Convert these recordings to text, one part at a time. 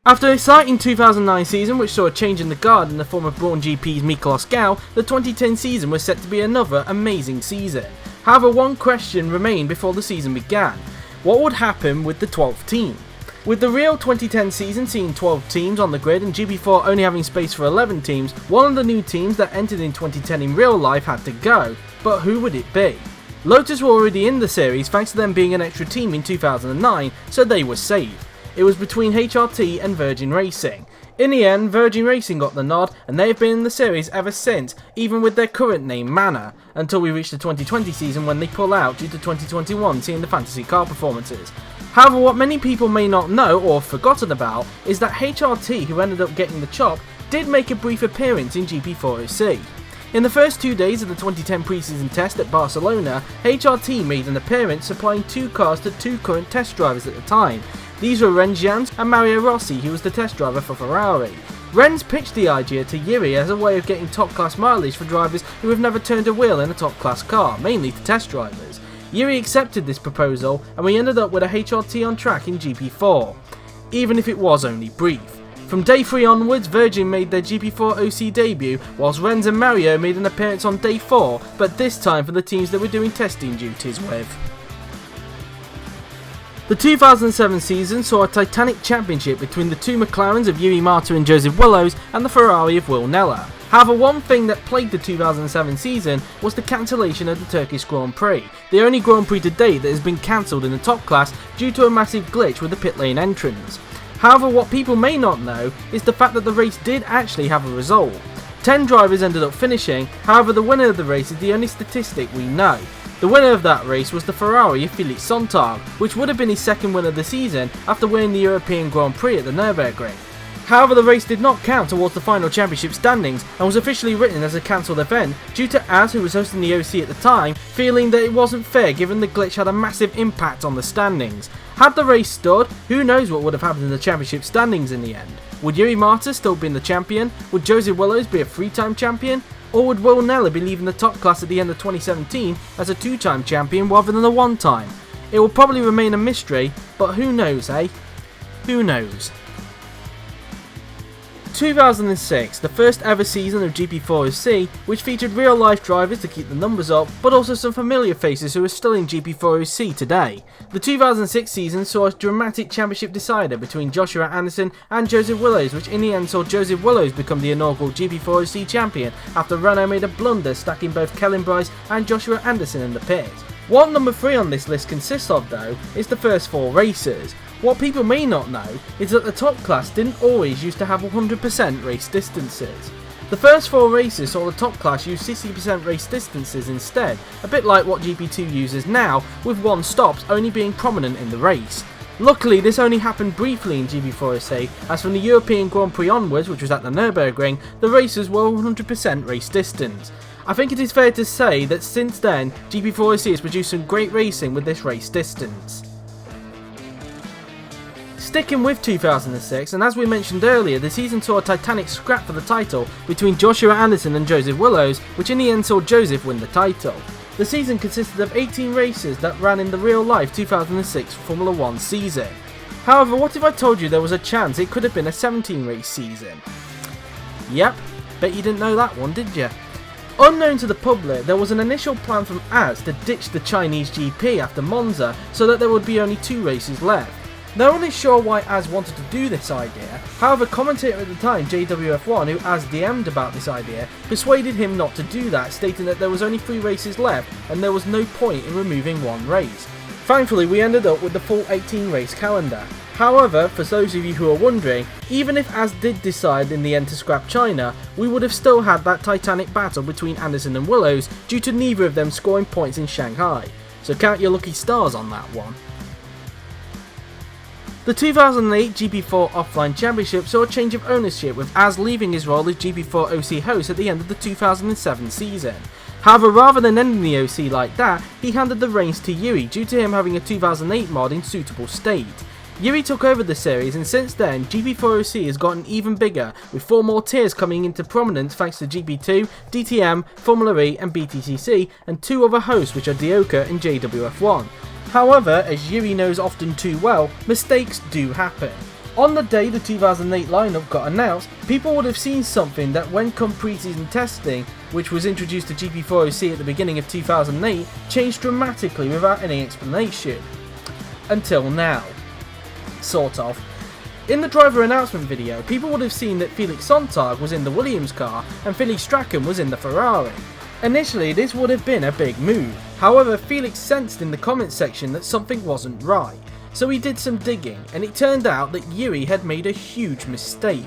After an exciting 2009 season which saw a change in the guard in the form of Brawn GP's Miklos Gau, the 2010 season was set to be another amazing season. However, one question remained before the season began: what would happen with the 12th team? With the real 2010 season seeing 12 teams on the grid and GP4 only having space for 11 teams, one of the new teams that entered in 2010 in real life had to go, but who would it be? Lotus were already in the series thanks to them being an extra team in 2009, so they were safe. It was between HRT and Virgin Racing. In the end, Virgin Racing got the nod, and they have been in the series ever since, even with their current name Manor, until we reach the 2020 season when they pull out due to 2021 seeing the fantasy car performances. However, what many people may not know or have forgotten about is that HRT, who ended up getting the chop, did make a brief appearance in GP4OC. In the first 2 days of the 2010 preseason test at Barcelona, HRT made an appearance supplying 2 cars to 2 current test drivers at the time. These were Renz Jans and Mario Rossi, who was the test driver for Ferrari. Renz pitched the idea to Yuri as a way of getting top class mileage for drivers who have never turned a wheel in a top class car, mainly to test drivers. Yuri accepted this proposal and we ended up with a HRT on track in GP4, even if it was only brief. From day 3 onwards, Virgin made their GP4OC debut, whilst Renz and Mario made an appearance on day 4, but this time for the teams they were doing testing duties with. The 2007 season saw a titanic championship between the 2 McLarens of Yuri Marta and Joseph Willows and the Ferrari of Will Nella. However, one thing that plagued the 2007 season was the cancellation of the Turkish Grand Prix, the only Grand Prix to date that has been cancelled in the top class due to a massive glitch with the pit lane entrance. However, what people may not know is the fact that the race did actually have a result. 10 drivers ended up finishing, however the winner of the race is the only statistic we know. The winner of that race was the Ferrari of Felix Sonntag, which would have been his second win of the season after winning the European Grand Prix at the Nürburgring. However, the race did not count towards the final championship standings and was officially written as a cancelled event due to Az, who was hosting the OC at the time, feeling that it wasn't fair given the glitch had a massive impact on the standings. Had the race stood, who knows what would have happened in the championship standings in the end? Would Yuri Marta still be the champion? Would Joseph Willows be a 3-time champion? Or would Will Nella be leaving the top class at the end of 2017 as a 2-time champion rather than a 1-time? It will probably remain a mystery, but who knows, eh? Who knows? 2006, the first ever season of GP4OC, which featured real life drivers to keep the numbers up, but also some familiar faces who are still in GP4OC today. The 2006 season saw a dramatic championship decider between Joshua Anderson and Joseph Willows, which in the end saw Joseph Willows become the inaugural GP4OC champion after Renault made a blunder stacking both Kellen Bryce and Joshua Anderson in the pits. What number 3 on this list consists of though is the first 4 races. What people may not know is that the top class didn't always used to have 100% race distances. The first 4 races saw the top class use 60% race distances instead, a bit like what GP2 uses now, with 1 stops only being prominent in the race. Luckily, this only happened briefly in GP4OC, as from the European Grand Prix onwards, which was at the Nürburgring, the races were 100% race distance. I think it is fair to say that since then, GP4OC has produced some great racing with this race distance. Sticking with 2006, and as we mentioned earlier, the season saw a titanic scrap for the title between Joshua Anderson and Joseph Willows, which in the end saw Joseph win the title. The season consisted of 18 races that ran in the real-life 2006 Formula 1 season. However, what if I told you there was a chance it could have been a 17-race season? Yep, bet you didn't know that one, did you? Unknown to the public, there was an initial plan from Az to ditch the Chinese GP after Monza so that there would be only 2 races left. No one is sure why Az wanted to do this idea, however commentator at the time JWF1, who Az DM'd about this idea, persuaded him not to do that, stating that there was only 3 races left and there was no point in removing 1 race. Thankfully we ended up with the full 18 race calendar. However, for those of you who are wondering, even if Az did decide in the end to scrap China, we would have still had that titanic battle between Anderson and Willows due to neither of them scoring points in Shanghai. So count your lucky stars on that one. The 2008 GP4 Offline Championship saw a change of ownership, with Az leaving his role as GP4OC host at the end of the 2007 season. However, rather than ending the OC like that, he handed the reins to Yuri due to him having a 2008 mod in suitable state. Yuri took over the series, and since then GP4OC has gotten even bigger, with 4 more tiers coming into prominence thanks to GP2, DTM, Formula E and BTCC, and 2 other hosts which are Dioka and JWF1. However, as Yuri knows often too well, mistakes do happen. On the day the 2008 lineup got announced, people would have seen something that when come pre-season testing, which was introduced to GP4OC at the beginning of 2008, changed dramatically without any explanation. Until now. Sort of. In the driver announcement video, people would have seen that Felix Sonntag was in the Williams car and Felix Strachan was in the Ferrari. Initially, this would have been a big move. However, Felix sensed in the comments section that something wasn't right. So he did some digging, and it turned out that Yuri had made a huge mistake.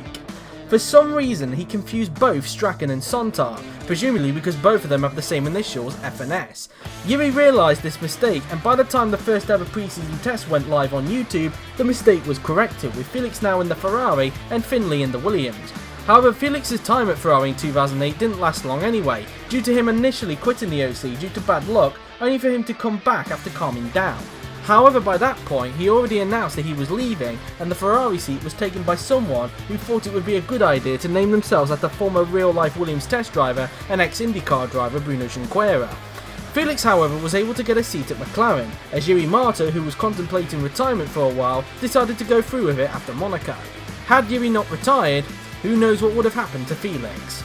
For some reason, he confused both Strachan and Sonntag, presumably because both of them have the same initials, F and S. Yuri realised this mistake, and by the time the first ever pre-season test went live on YouTube, the mistake was corrected, with Felix now in the Ferrari and Finlay in the Williams. However, Felix's time at Ferrari in 2008 didn't last long anyway, due to him initially quitting the OC due to bad luck, only for him to come back after calming down. However, by that point, he already announced that he was leaving, and the Ferrari seat was taken by someone who thought it would be a good idea to name themselves after former real-life Williams test driver and ex-IndyCar driver Bruno Junqueira. Felix, however, was able to get a seat at McLaren, as Yuri Marta, who was contemplating retirement for a while, decided to go through with it after Monaco. Had Yuri not retired, who knows what would have happened to Felix.